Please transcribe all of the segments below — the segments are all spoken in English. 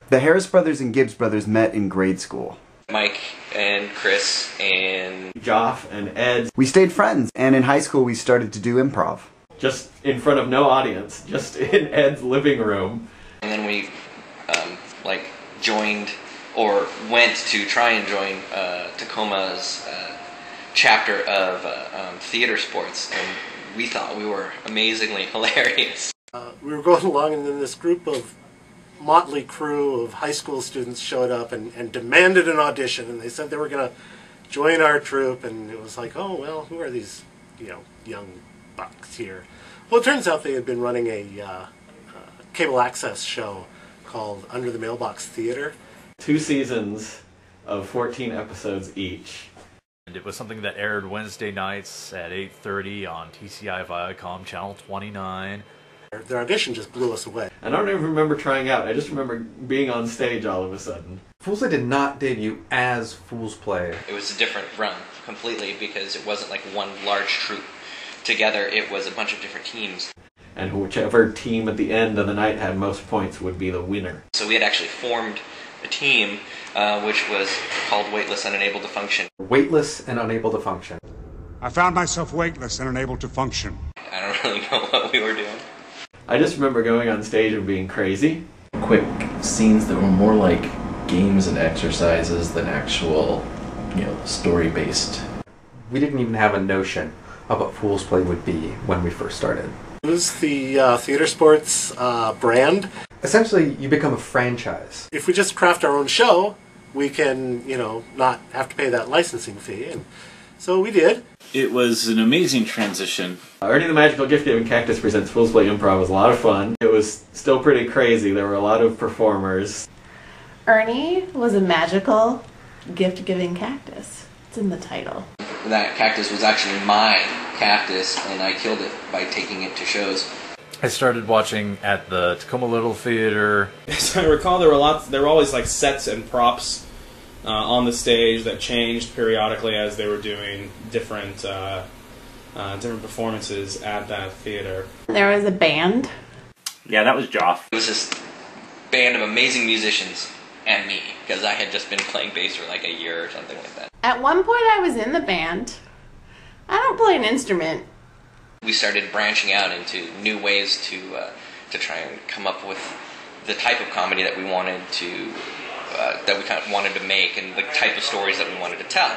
The Harris brothers and Gibbs brothers met in grade school. Mike and Chris and Joff and Ed. We stayed friends, and in high school we started to do improv. Just in front of no audience, just in Ed's living room. And then we joined, or went to try and join Tacoma's chapter of theater sports, and we thought we were amazingly hilarious. We were going along, and then this group of motley crew of high school students showed up and demanded an audition, and they said they were going to join our troupe, and it was like, oh, well, who are these, young bucks here? Well, it turns out they had been running a cable access show called Under the Mailbox Theater. 2 seasons of 14 episodes each. And it was something that aired Wednesday nights at 8:30 on TCI Viacom Channel 29. Their audition just blew us away. I don't even remember trying out, I just remember being on stage all of a sudden. Fools Play did not debut as Fools Play. It was a different run completely, because it wasn't like one large troupe together, it was a bunch of different teams. And whichever team at the end of the night had most points would be the winner. So we had actually formed a team which was called Weightless and Unable to Function. Weightless and unable to function. I found myself weightless and unable to function. I don't really know what we were doing. I just remember going on stage and being crazy. Quick scenes that were more like games and exercises than actual, story-based. We didn't even have a notion of what Fools Play would be when we first started. It was the theater sports brand. Essentially, you become a franchise. If we just craft our own show, we can, not have to pay that licensing fee, and so we did. It was an amazing transition. Ernie the Magical Gift-Giving Cactus presents Fools Play Improv was a lot of fun. It was still pretty crazy. There were a lot of performers. Ernie was a magical gift-giving cactus. It's in the title. That cactus was actually my cactus, and I killed it by taking it to shows. I started watching at the Tacoma Little Theater. As I recall, there were always like sets and props on the stage that changed periodically as they were doing different performances at that theater. There was a band. Yeah, that was Joff. It was this band of amazing musicians and me, because I had just been playing bass for like a year or something like that. At one point I was in the band. I don't play an instrument. We started branching out into new ways to try and come up with the type of comedy that we wanted to wanted to make, and the type of stories that we wanted to tell.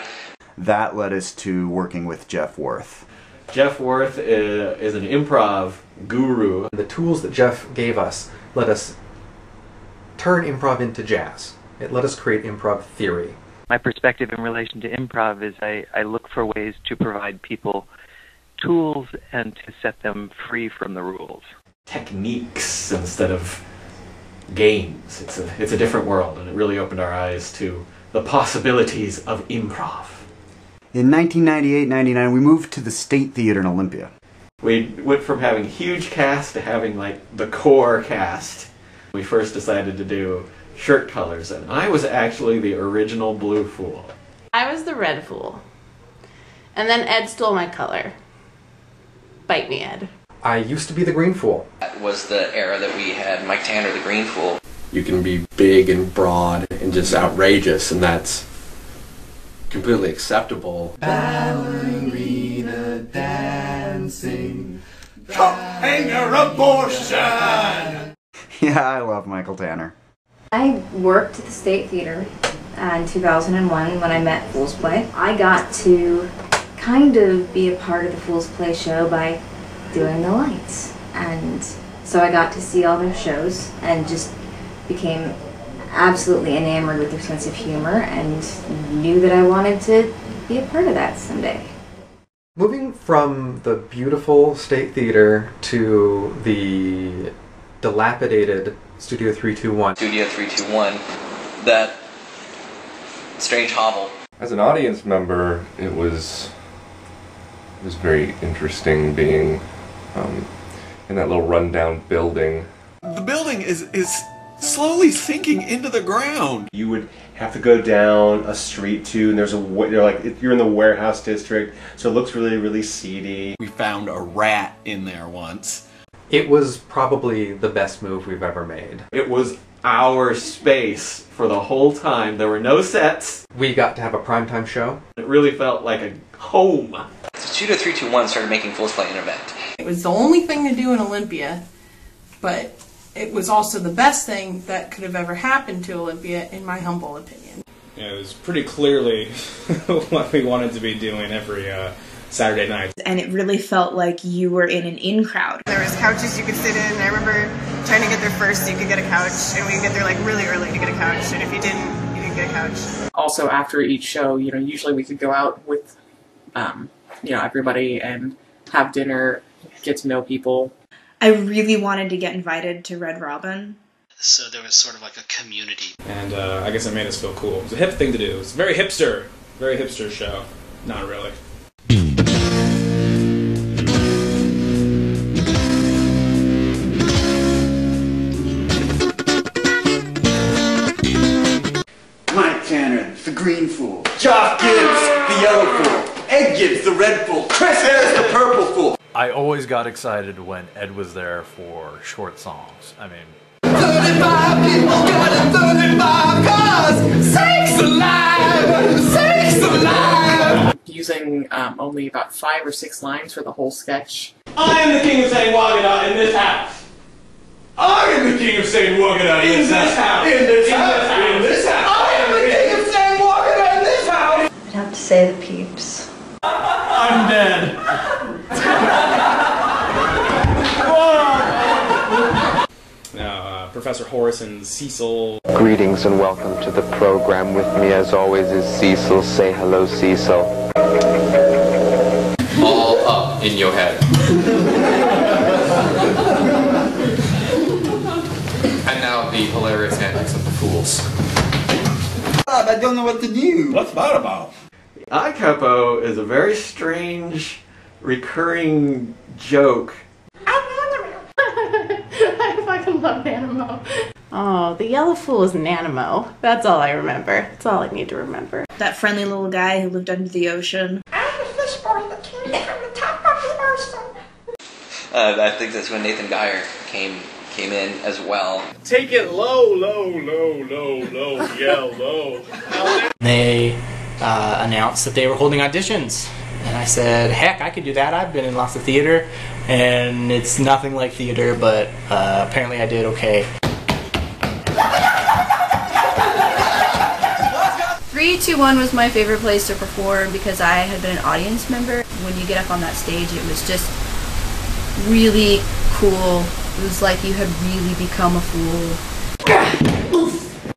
That led us to working with Jeff Worth. Jeff Worth is an improv guru. The tools that Jeff gave us let us turn improv into jazz. It let us create improv theory. My perspective in relation to improv is I look for ways to provide people tools and to set them free from the rules. Techniques instead of games. It's a different world, and it really opened our eyes to the possibilities of improv. In 1998-99, we moved to the State Theater in Olympia. We went from having huge cast to having like the core cast. We first decided to do shirt colors, and I was actually the original blue fool. I was the red fool. And then Ed stole my color. Bite me, Ed. I used to be the green fool. That was the era that we had Mike Tanner, the green fool. You can be big and broad and just outrageous, and that's completely acceptable. Ballerina dancing. Hanger abortion! Yeah, I love Michael Tanner. I worked at the State Theater in 2001 when I met Fools Play. I got to kind of be a part of the Fools Play show by doing the lights, and so I got to see all their shows and just became absolutely enamored with their sense of humor and knew that I wanted to be a part of that someday. Moving from the beautiful State Theater to the dilapidated Studio 321. Studio 321, that strange hovel. As an audience member, it was very interesting being in that little rundown building. The building is slowly sinking into the ground. You would have to go down a street too, and you're in the warehouse district, so it looks really, really seedy. We found a rat in there once. It was probably the best move we've ever made. It was our space for the whole time. There were no sets. We got to have a primetime show. It really felt like a home. Studio 321 started making Fools Play an event. It was the only thing to do in Olympia, but it was also the best thing that could have ever happened to Olympia, in my humble opinion. Yeah, it was pretty clearly what we wanted to be doing every Saturday night. And it really felt like you were in an in crowd. There was couches you could sit in. I remember trying to get there first so you could get a couch, and we could get there like really early to get a couch, and if you didn't, you didn't get a couch. Also, after each show, you know, usually we could go out with, you know, everybody and have dinner, get to know people. I really wanted to get invited to Red Robin. So there was sort of like a community. And I guess it made us feel cool. It was a hip thing to do. It was very hipster show. Not really. Mike Tanner, the green fool. Jock Gibbs, the yellow fool. Ed Gibbs, the red fool. Chris Harris, the purple fool. I always got excited when Ed was there for short songs. I mean, 35 people got 35 cars. Sakes alive! Sakes alive! Using only about 5 or 6 lines for the whole sketch. I am the king of saying Wagada in this house. I am the king of saying Wagada in this house. In this house. In this house. I am the king of saying Wagada in this house. I'd have to say the Peeps. I'm dead. Now, Professor Horace and Cecil. Greetings and welcome to the program. With me as always is Cecil. Say hello, Cecil. All up in your head. And now the hilarious antics of the fools. I don't know what to do. What's that about? I Capo is a very strange, recurring joke. I fucking love Nanimo. Oh, the yellow fool is Nanimo. That's all I remember. That's all I need to remember. That friendly little guy who lived under the ocean. I'm a fish boy that came from the top of the ocean. I think that's when Nathan Geyer came in as well. Take it low, yell low. They announced that they were holding auditions. And I said, heck, I could do that. I've been in lots of theater, and it's nothing like theater, but apparently I did okay. 321 was my favorite place to perform because I had been an audience member. When you get up on that stage, it was just really cool. It was like you had really become a fool.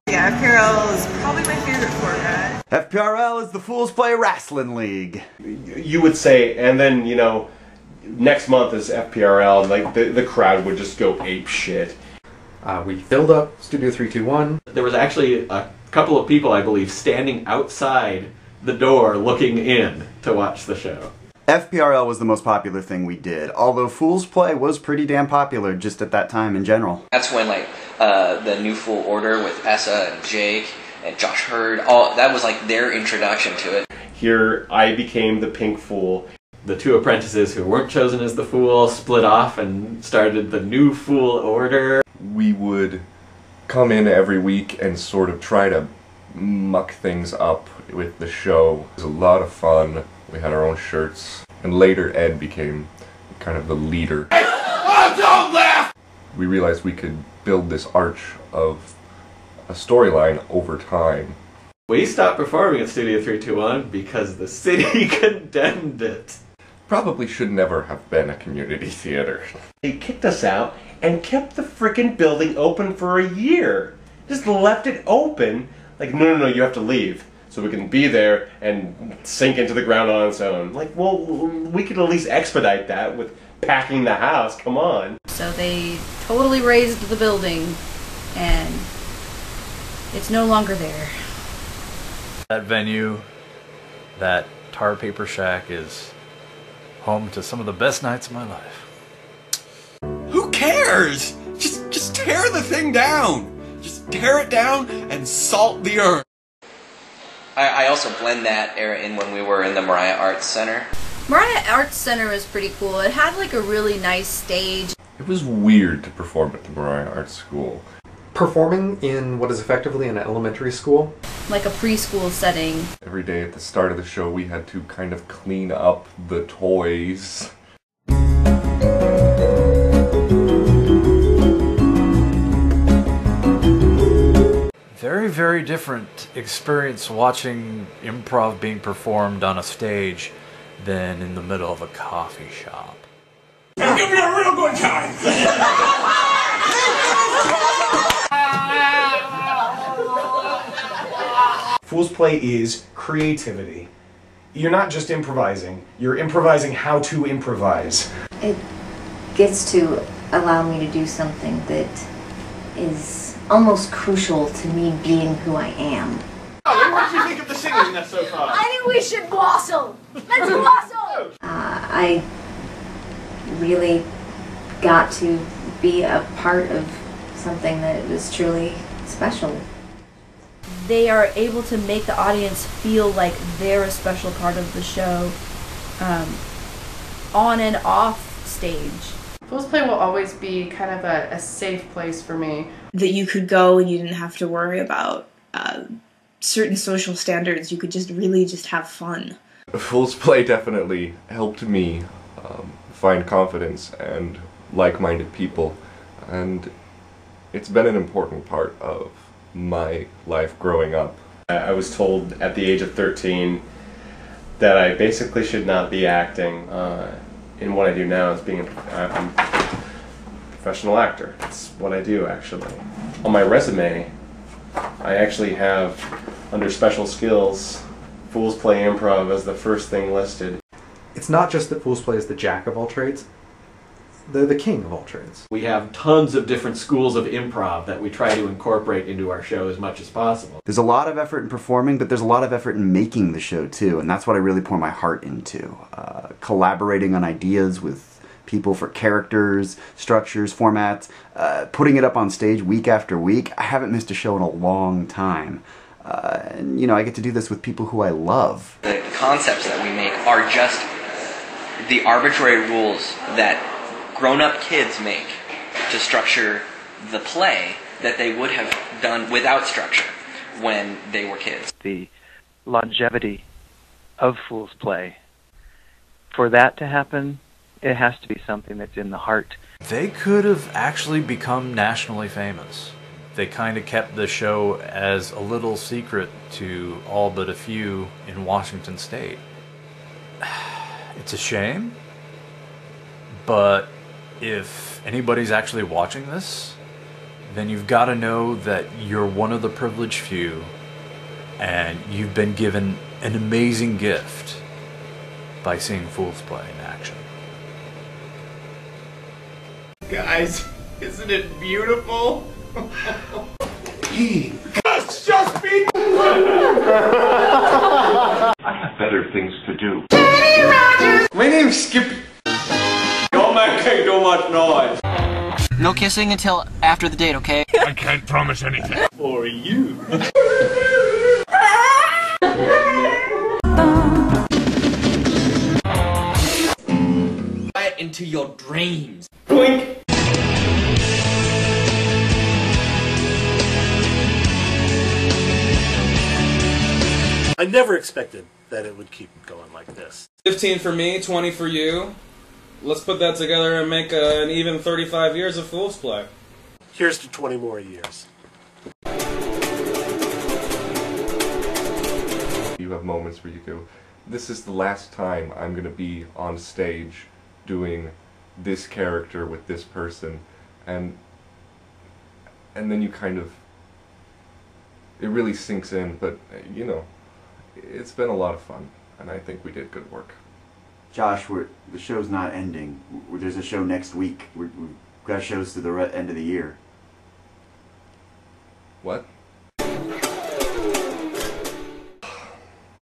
Yeah, FPRL is probably my favorite format. FPRL is the Fools Play Wrestling League. You would say, and then, you know, next month is FPRL, and like the crowd would just go ape shit. We filled up Studio 321. There was actually a couple of people, I believe, standing outside the door looking in to watch the show. FPRL was the most popular thing we did, although Fools Play was pretty damn popular just at that time in general. That's when like the New Fool Order with Essa and Jake and Josh Hurd, all that was like their introduction to it. Here I became the Pink Fool. The two apprentices who weren't chosen as the Fool split off and started the New Fool Order. We would come in every week and sort of try to muck things up with the show. It was a lot of fun. We had our own shirts. And later Ed became kind of the leader. Oh, don't laugh! We realized we could build this arch of a storyline over time. We stopped performing at Studio 321 because the city condemned it. Probably should never have been a community theater. They kicked us out and kept the frickin' building open for a year. Just left it open. Like, no, you have to leave. So we can be there and sink into the ground on its own. Like, well, we could at least expedite that with packing the house. Come on. So they totally razed the building, and it's no longer there. That venue, that tar paper shack, is home to some of the best nights of my life. Who cares? Just tear the thing down. Just tear it down and salt the earth. I also blend that era in when we were in the Mariah Arts Center. Mariah Arts Center was pretty cool. It had like a really nice stage. It It was weird to perform at the Mariah Art School. Performing in what is effectively an elementary school? Like a preschool setting. Every day at the start of the show we had to kind of clean up the toys. Very, very different experience watching improv being performed on a stage than in the middle of a coffee shop. Give me a real good time! Fools Play is creativity. You're not just improvising, you're improvising how to improvise. It gets to allow me to do something that is almost crucial to me being who I am. What did you think of the singing that's so far? I think we should blossom! Let's blossom! I really got to be a part of something that was truly special. They are able to make the audience feel like they're a special part of the show, on and off stage. Fools Play will always be kind of a safe place for me. That you could go and you didn't have to worry about certain social standards. You could just really just have fun. Fools Play definitely helped me find confidence and like-minded people, and it's been an important part of my life growing up. I was told at the age of 13 that I basically should not be acting in what I do now as being I'm a professional actor. It's what I do, actually. On my resume, I actually have, under special skills, Fools Play Improv as the first thing listed. It's not just that Fools Play is the jack of all trades, they're the king of all trades. We have tons of different schools of improv that we try to incorporate into our show as much as possible. There's a lot of effort in performing, but there's a lot of effort in making the show too, and that's what I really pour my heart into. Collaborating on ideas with people for characters, structures, formats, putting it up on stage week after week. I haven't missed a show in a long time. And you know, I get to do this with people who I love. The concepts that we make are just the arbitrary rules that grown-up kids make to structure the play that they would have done without structure when they were kids. The longevity of Fools Play. For that to happen, it has to be something that's in the heart. They could have actually become nationally famous. They kind of kept the show as a little secret to all but a few in Washington State. It's a shame, but if anybody's actually watching this, then you've got to know that you're one of the privileged few and you've been given an amazing gift by seeing Fools Play in action. Guys, isn't it beautiful? Hey, let's just be. I have better things to do. My name's Skip. Don't make too much noise. No kissing until after the date, okay? I can't promise anything. For you. Quiet into your dreams. Blink. I never expected that it would keep going like this. 15 for me, 20 for you. Let's put that together and make an even 35 years of Fools Play. Here's to 20 more years. You have moments where you go, this is the last time I'm going to be on stage doing this character with this person, and then you kind of, it really sinks in, but you know, it's been a lot of fun, and I think we did good work. Josh, the show's not ending. There's a show next week. We've got shows to the end of the year. What?